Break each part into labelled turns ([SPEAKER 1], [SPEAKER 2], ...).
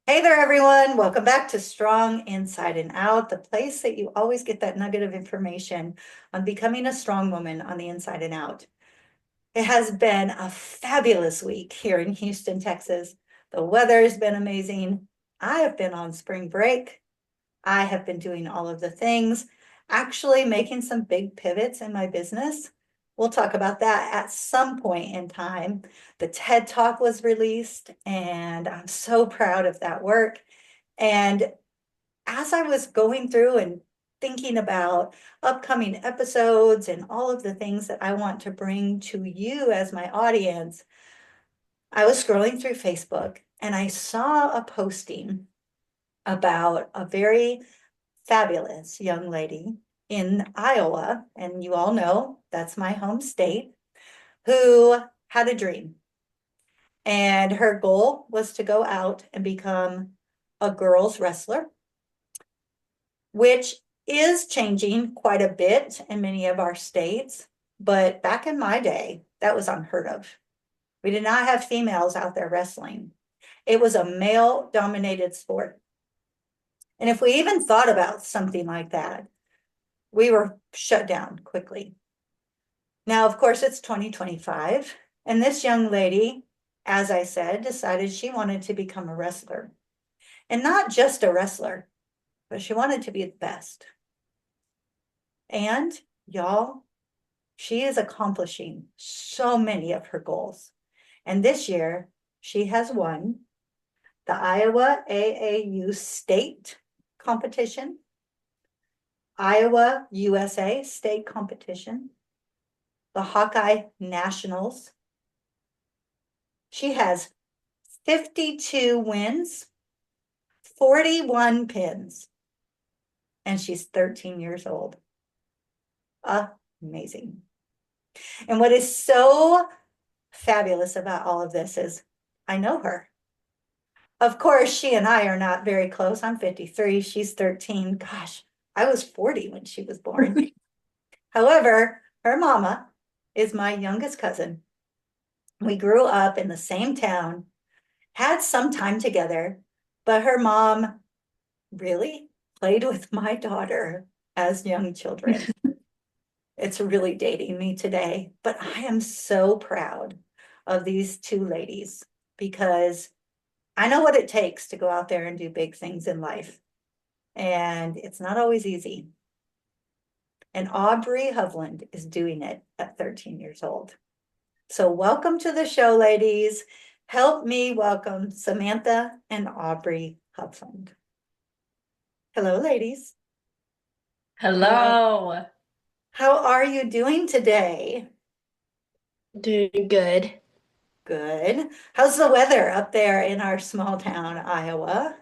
[SPEAKER 1] Hey there, everyone. Welcome back to Strong Inside and Out, the place that you always get that nugget of information on becoming a strong woman on the inside and out. It has been a fabulous week here in Houston, Texas. The weather has been amazing. I have been on spring break. I have been doing all of the things, actually making some big pivots in my business. We'll talk about that at some point in time. The TED Talk was released, and I'm so proud of that work. And as I was going through and thinking about upcoming episodes and all of the things that I want to bring to you as my audience, I was scrolling through Facebook and I saw a posting about a very fabulous young lady in Iowa, and you all know that's my home state, who had a dream. And her goal was to go out and become a girls wrestler, which is changing quite a bit in many of our states. But back in my day, that was unheard of. We did not have females out there wrestling. It was a male dominated sport. And if we even thought about something like that, we were shut down quickly. Now, of course, it's 2025, and this young lady, as I said, decided she wanted to become a wrestler. And not just a wrestler, but she wanted to be the best. And y'all, she is accomplishing so many of her goals. And this year, she has won the Iowa AAU state competition, Iowa USA state competition, the Hawkeye Nationals. She has 52 wins, 41 pins, and she's 13 years old. Amazing. And what is so fabulous about all of this is I know her. Of course, she and I are not very close. I'm 53, she's 13. Gosh, I was 40 when she was born. However, her mama is my youngest cousin. We grew up in the same town, had some time together, but her mom really played with my daughter as young children. It's really dating me today, but I am so proud of these two ladies because I know what it takes to go out there and do big things in life. And it's not always easy. And Aubrey Hoveland is doing it at 13 years old. So welcome to the show, ladies. Help me welcome Samantha and Aubrey Hoveland. Hello, ladies.
[SPEAKER 2] Hello.
[SPEAKER 1] How are you doing today?
[SPEAKER 2] Doing good.
[SPEAKER 1] Good. How's the weather up there in our small town, Iowa?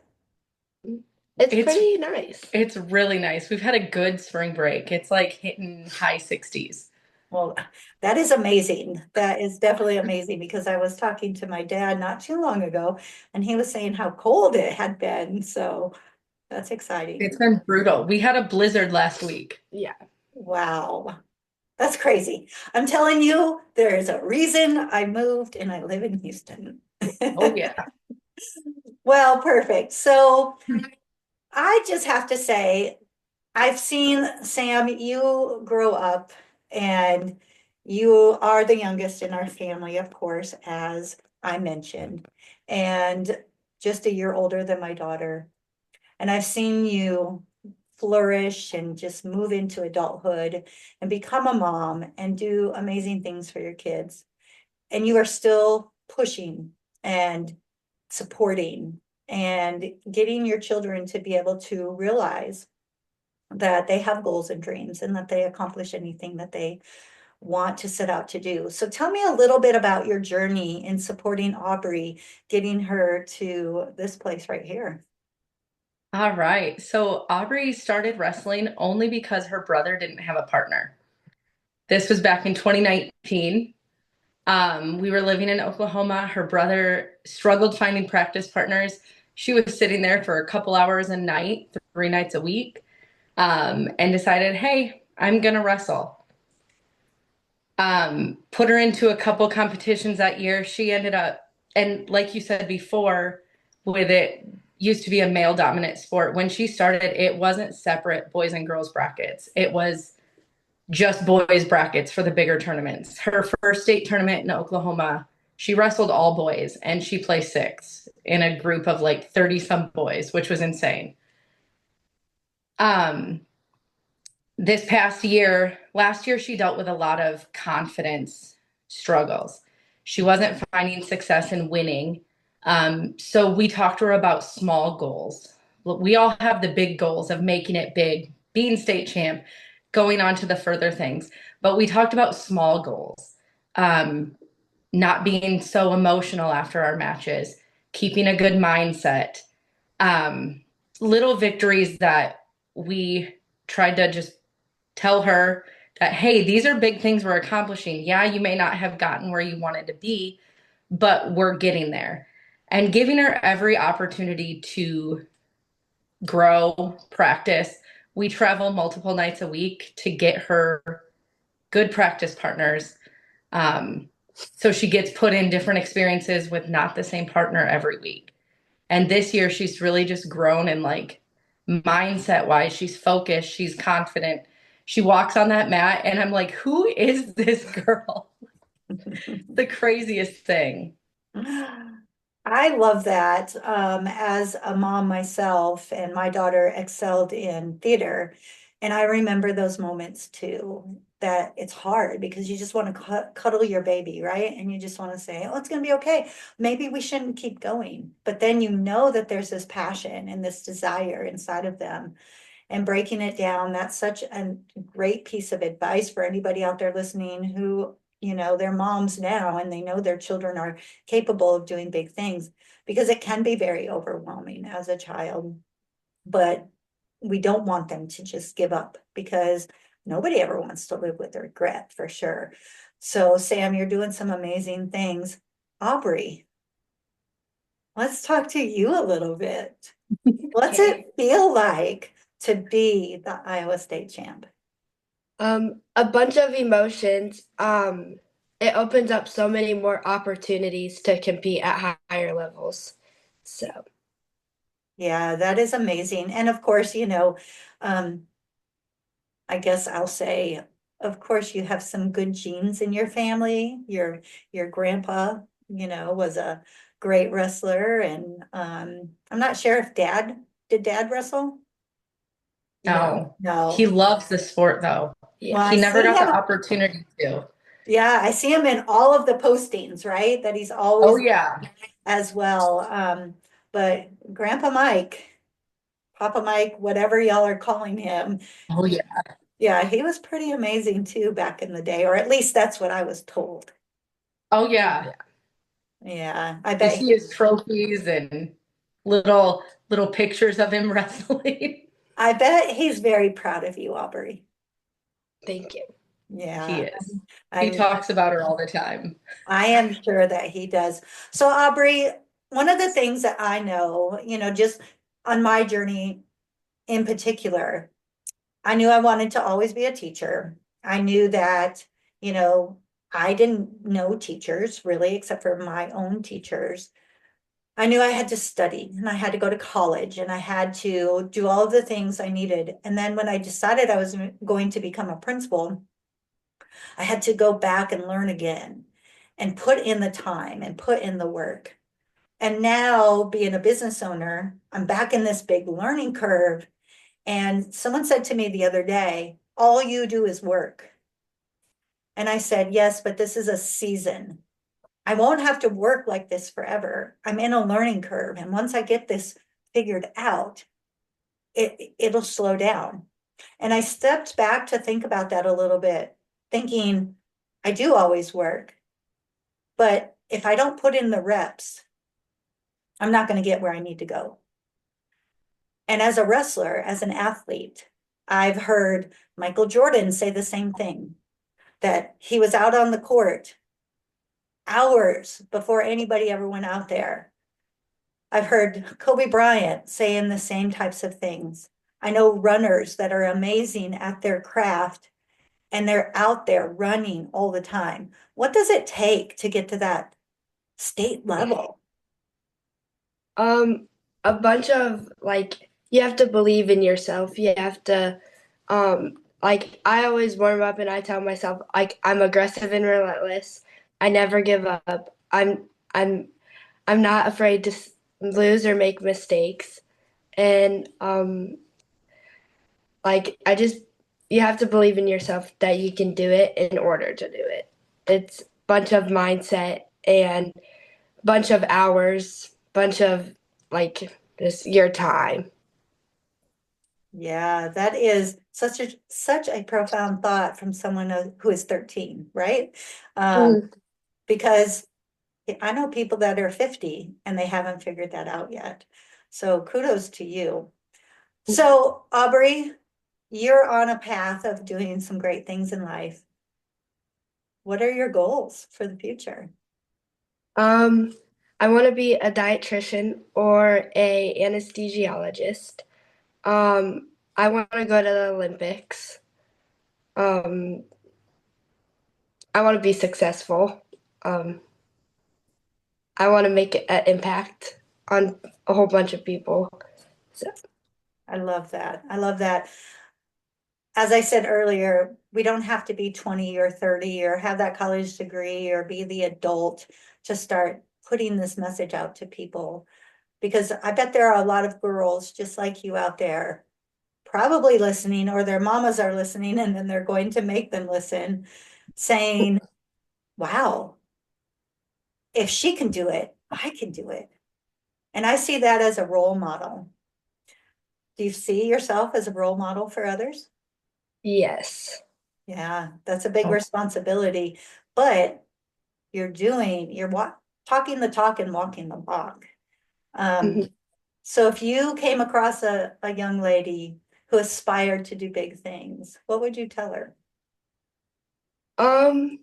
[SPEAKER 2] It's
[SPEAKER 3] It's
[SPEAKER 2] pretty nice.
[SPEAKER 3] it's really nice. We've had a good spring break. It's like hitting high 60s.
[SPEAKER 1] Well, that is amazing. That is definitely amazing because I was talking to my dad not too long ago and he was saying how cold it had been. So that's exciting.
[SPEAKER 3] It's been brutal. We had a blizzard last week.
[SPEAKER 2] Yeah.
[SPEAKER 1] Wow. That's crazy. I'm telling you, there is a reason I moved and I live in Houston.
[SPEAKER 3] Oh yeah.
[SPEAKER 1] Well, perfect. So I just have to say, I've seen Sam, you grow up and you are the youngest in our family, of course, as I mentioned, and just a year older than my daughter. And I've seen you flourish and just move into adulthood and become a mom and do amazing things for your kids. And you are still pushing and supporting and getting your children to be able to realize that they have goals and dreams and that they accomplish anything that they want to set out to do. So tell me a little bit about your journey in supporting Aubrey, getting her to this place right here.
[SPEAKER 3] All right. So Aubrey started wrestling only because her brother didn't have a partner. This was back in 2019. We were living in Oklahoma. Her brother struggled finding practice partners. She was sitting there for a couple hours a night, 3 nights a week, and decided, hey, I'm gonna wrestle. Put her into a couple competitions that year. She ended up, and like you said before, with it used to be a male dominant sport. When she started, it wasn't separate boys and girls brackets. It was just boys brackets for the bigger tournaments. Her first state tournament in Oklahoma, she wrestled all boys and she placed sixth in a group of like 30 some boys, which was insane. Um, this past year, last year, she dealt with a lot of confidence struggles. She wasn't finding success in winning. So we talked to her about small goals. We all have the big goals of making it big, being state champ, going on to the further things. But we talked about small goals, not being so emotional after our matches, keeping a good mindset, um, little victories that we tried to just tell her that, hey, these are big things we're accomplishing. Yeah, you may not have gotten where you wanted to be, but we're getting there. And giving her every opportunity to grow, practice. We travel multiple nights a week to get her good practice partners. So she gets put in different experiences with not the same partner every week. And this year, she's really just grown in like mindset wise. She's focused, she's confident. She walks on that mat, and I'm like, who is this girl? The craziest thing.
[SPEAKER 1] I love that. As a mom myself, and my daughter excelled in theater. And I remember those moments too, that it's hard because you just want to cuddle your baby, right? And you just want to say, oh, it's going to be okay. Maybe we shouldn't keep going. But then you know that there's this passion and this desire inside of them. And breaking it down, that's such a great piece of advice for anybody out there listening who, they're moms now and they know their children are capable of doing big things, because it can be very overwhelming as a child. But we don't want them to just give up, because nobody ever wants to live with regret, for sure. So Sam, you're doing some amazing things. Aubrey, let's talk to you a little bit. What's
[SPEAKER 2] Okay.
[SPEAKER 1] it feel like to be the Iowa State champ?
[SPEAKER 2] A bunch of emotions. It opens up so many more opportunities to compete at higher levels. So,
[SPEAKER 1] Yeah, that is amazing. And of course, um, I guess I'll say, of course, you have some good genes in your family. Your grandpa, was a great wrestler. And I'm not sure if did dad wrestle?
[SPEAKER 3] No, he
[SPEAKER 1] No.
[SPEAKER 3] loves the sport though.
[SPEAKER 2] yeah.
[SPEAKER 1] Well, I
[SPEAKER 3] He never
[SPEAKER 1] see
[SPEAKER 3] got the
[SPEAKER 1] him.
[SPEAKER 3] opportunity to.
[SPEAKER 1] Yeah, I see him in all of the postings, right? That he's
[SPEAKER 3] Oh,
[SPEAKER 1] always
[SPEAKER 3] yeah.
[SPEAKER 1] as well. But Grandpa Mike, Papa Mike, whatever y'all are calling him,
[SPEAKER 3] Oh, yeah.
[SPEAKER 1] yeah, he was pretty amazing too back in the day, or at least that's what I was told.
[SPEAKER 3] Oh, yeah.
[SPEAKER 1] Yeah, I
[SPEAKER 3] You
[SPEAKER 1] bet
[SPEAKER 3] see his trophies and little pictures of him wrestling.
[SPEAKER 1] he's very proud of you, Aubrey.
[SPEAKER 2] Thank you.
[SPEAKER 3] He
[SPEAKER 1] Yeah,
[SPEAKER 3] is. He
[SPEAKER 1] I'm
[SPEAKER 3] talks about her all the time.
[SPEAKER 1] I am sure that he does. So Aubrey, one of the things that I know, just on my journey in particular, I knew I wanted to always be a teacher. I knew that, you know, I didn't know teachers really, except for my own teachers. I knew I had to study and I had to go to college and I had to do all of the things I needed. And then when I decided I was going to become a principal, I had to go back and learn again and put in the time and put in the work. And now, being a business owner, I'm back in this big learning curve. And someone said to me the other day, all you do is work. And I said, yes, but this is a season. I won't have to work like this forever. I'm in a learning curve. And once I get this figured out, it'll slow down. And I stepped back to think about that a little bit, thinking I do always work, but if I don't put in the reps, I'm not going to get where I need to go. And as a wrestler, as an athlete, I've heard Michael Jordan say the same thing, that he was out on the court hours before anybody ever went out there. I've heard Kobe Bryant saying the same types of things. I know runners that are amazing at their craft and they're out there running all the time. What does it take to get to that state level?
[SPEAKER 2] Um, a bunch of like you have to believe in yourself. You have to like I always warm up and I tell myself like I'm aggressive and relentless. I never give up. I'm I'm not afraid to lose or make mistakes. And like I just you have to believe in yourself that you can do it in order to do it. It's a bunch of mindset and bunch of hours, bunch of like just your time.
[SPEAKER 1] Yeah, that is such a profound thought from someone who is 13, right?
[SPEAKER 2] Mm.
[SPEAKER 1] Because I know people that are 50 and they haven't figured that out yet. So kudos to you. So, Aubrey, you're on a path of doing some great things in life. What are your goals for the future?
[SPEAKER 2] Um, I want to be a dietitian or a anesthesiologist. I want to go to the Olympics. Um, I want to be successful. Um, I want to make an impact on a whole bunch of people. So,
[SPEAKER 1] I love that. I love that. As I said earlier, we don't have to be 20 or 30 or have that college degree or be the adult to start putting this message out to people. Because I bet there are a lot of girls just like you out there probably listening, or their mamas are listening, and then they're going to make them listen, saying, wow, if she can do it, I can do it. And I see that as a role model. Do you see yourself as a role model for others?
[SPEAKER 2] yes.
[SPEAKER 1] Yeah, that's a big responsibility, but you're talking the talk and walking the walk. Um,
[SPEAKER 2] Mhm.
[SPEAKER 1] so if you came across a young lady who aspired to do big things, what would you tell her?
[SPEAKER 2] Um,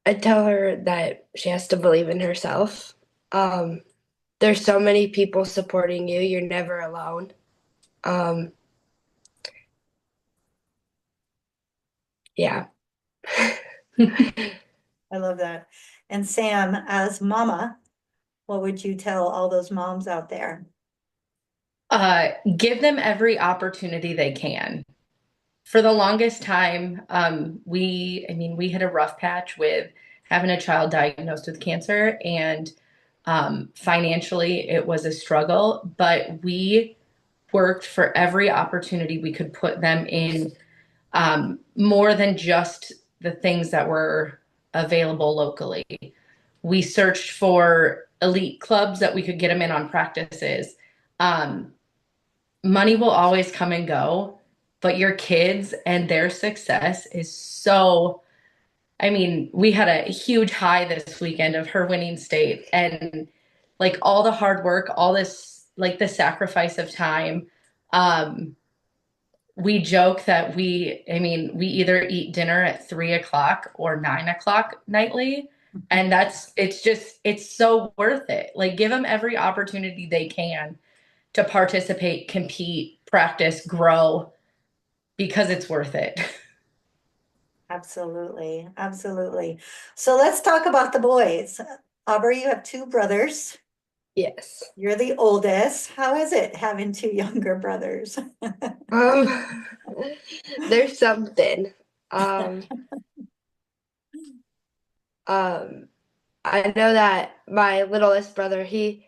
[SPEAKER 2] I tell her that she has to believe in herself. Um, there's so many people supporting you. You're never alone. Um, yeah.
[SPEAKER 1] I love that. And Sam, as mama, what would you tell all those moms out there?
[SPEAKER 3] Give them every opportunity they can. For the longest time, we had a rough patch with having a child diagnosed with cancer, and financially it was a struggle, but we worked for every opportunity we could put them in, more than just the things that were available locally. We searched for elite clubs that we could get them in on practices. Um, Money will always come and go, but your kids and their success is so. I mean, we had a huge high this weekend of her winning state, and like all the hard work, all this, like the sacrifice of time. Um, we joke that we either eat dinner at 3 o'clock or 9 o'clock nightly. And it's so worth it. Like, give them every opportunity they can to participate, compete, practice, grow, because it's worth it.
[SPEAKER 1] Absolutely, absolutely. So let's talk about the boys. Aubrey, you have two brothers.
[SPEAKER 2] Yes.
[SPEAKER 1] You're the oldest. How is it having two younger brothers?
[SPEAKER 2] Um, there's something. Um, um, I know that my littlest brother, he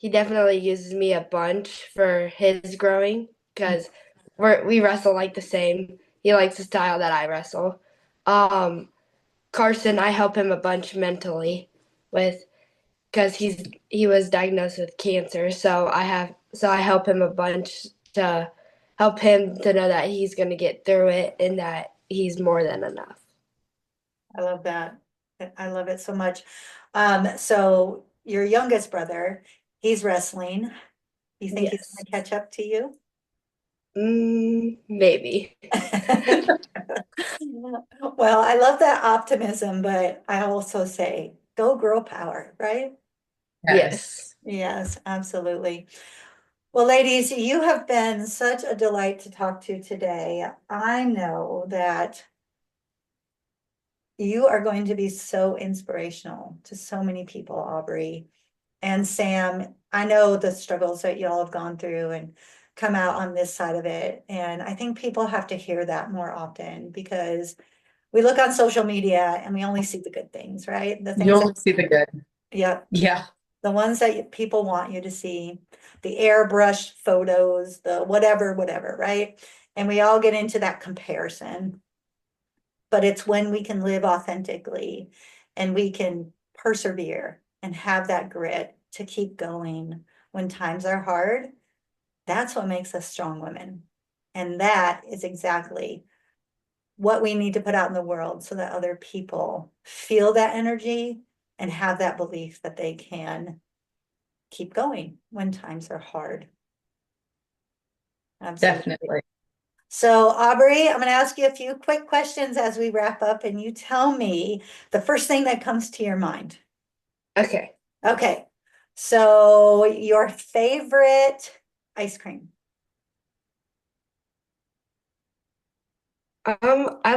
[SPEAKER 2] definitely uses me a bunch for his growing because we wrestle like the same. He likes the style that I wrestle. Um, Carson, I help him a bunch mentally with because he was diagnosed with cancer, so I help him a bunch to help him to know that he's going to get through it and that he's more than enough.
[SPEAKER 1] I love that. I love it so much. So your youngest brother, he's wrestling. You think he's
[SPEAKER 2] Yes.
[SPEAKER 1] gonna catch up to you?
[SPEAKER 2] Maybe.
[SPEAKER 1] Well, I love that optimism, but I also say, go girl power, right?
[SPEAKER 2] Yes.
[SPEAKER 3] Yes.
[SPEAKER 1] Yes, absolutely. Well, ladies, you have been such a delight to talk to today. I know that You are going to be so inspirational to so many people, Aubrey. And Sam, I know the struggles that y'all have gone through and come out on this side of it. And I think people have to hear that more often because we look on social media and we only see the good things, right? The
[SPEAKER 3] You
[SPEAKER 1] things
[SPEAKER 3] only
[SPEAKER 1] that,
[SPEAKER 3] see the good.
[SPEAKER 1] yeah,
[SPEAKER 3] Yeah,
[SPEAKER 1] the ones that people want you to see, the airbrushed photos, the whatever, right? And we all get into that comparison. But it's when we can live authentically and we can persevere and have that grit to keep going when times are hard. That's what makes us strong women. And that is exactly what we need to put out in the world so that other people feel that energy and have that belief that they can keep going when times are hard. Absolutely.
[SPEAKER 3] definitely.
[SPEAKER 1] So Aubrey, I'm going to ask you a few quick questions as we wrap up, and you tell me the first thing that comes to your mind.
[SPEAKER 2] Okay.
[SPEAKER 1] Okay. So your favorite ice cream?
[SPEAKER 2] I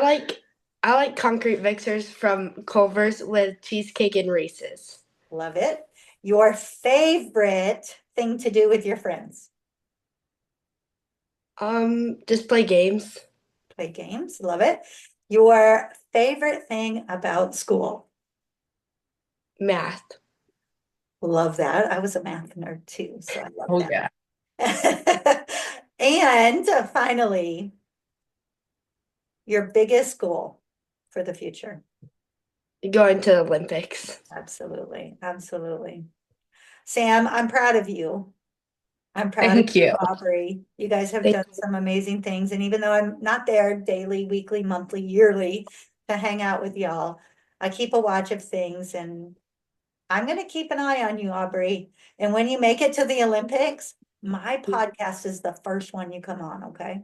[SPEAKER 2] like concrete mixers from Culver's with cheesecake and Reese's.
[SPEAKER 1] Love it. Your favorite thing to do with your friends?
[SPEAKER 2] Just play games.
[SPEAKER 1] Play games. Love it. Your favorite thing about school?
[SPEAKER 2] Math.
[SPEAKER 1] Love that. I was a math nerd too, so I love
[SPEAKER 3] Oh,
[SPEAKER 1] that.
[SPEAKER 3] yeah.
[SPEAKER 1] And finally, your biggest goal for the future?
[SPEAKER 2] Going to the Olympics.
[SPEAKER 1] Absolutely. Absolutely. Sam, I'm proud of you. I'm proud of
[SPEAKER 3] Thank
[SPEAKER 1] you,
[SPEAKER 3] you.
[SPEAKER 1] Aubrey. You guys have
[SPEAKER 2] Thank
[SPEAKER 1] done some amazing things. And even though I'm not there daily, weekly, monthly, yearly to hang out with y'all, I keep a watch of things and I'm going to keep an eye on you, Aubrey. And when you make it to the Olympics, my podcast is the first one you come on, okay?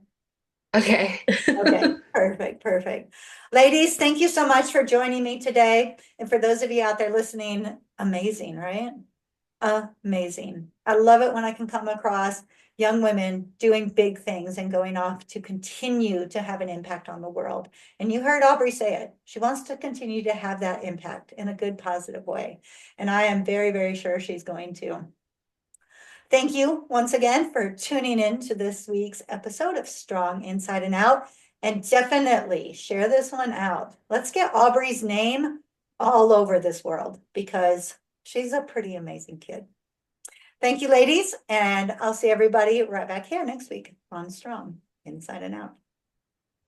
[SPEAKER 2] Okay.
[SPEAKER 1] Okay, perfect, perfect. Ladies, thank you so much for joining me today. And for those of you out there listening, amazing, right? Amazing. I love it when I can come across young women doing big things and going off to continue to have an impact on the world. And you heard Aubrey say it. She wants to continue to have that impact in a good, positive way. And I am very, very sure she's going to. Thank you once again for tuning in to this week's episode of Strong Inside and Out. And definitely share this one out. Let's get Aubrey's name all over this world because she's a pretty amazing kid. Thank you, ladies, and I'll see everybody right back here next week on Strong Inside and Out.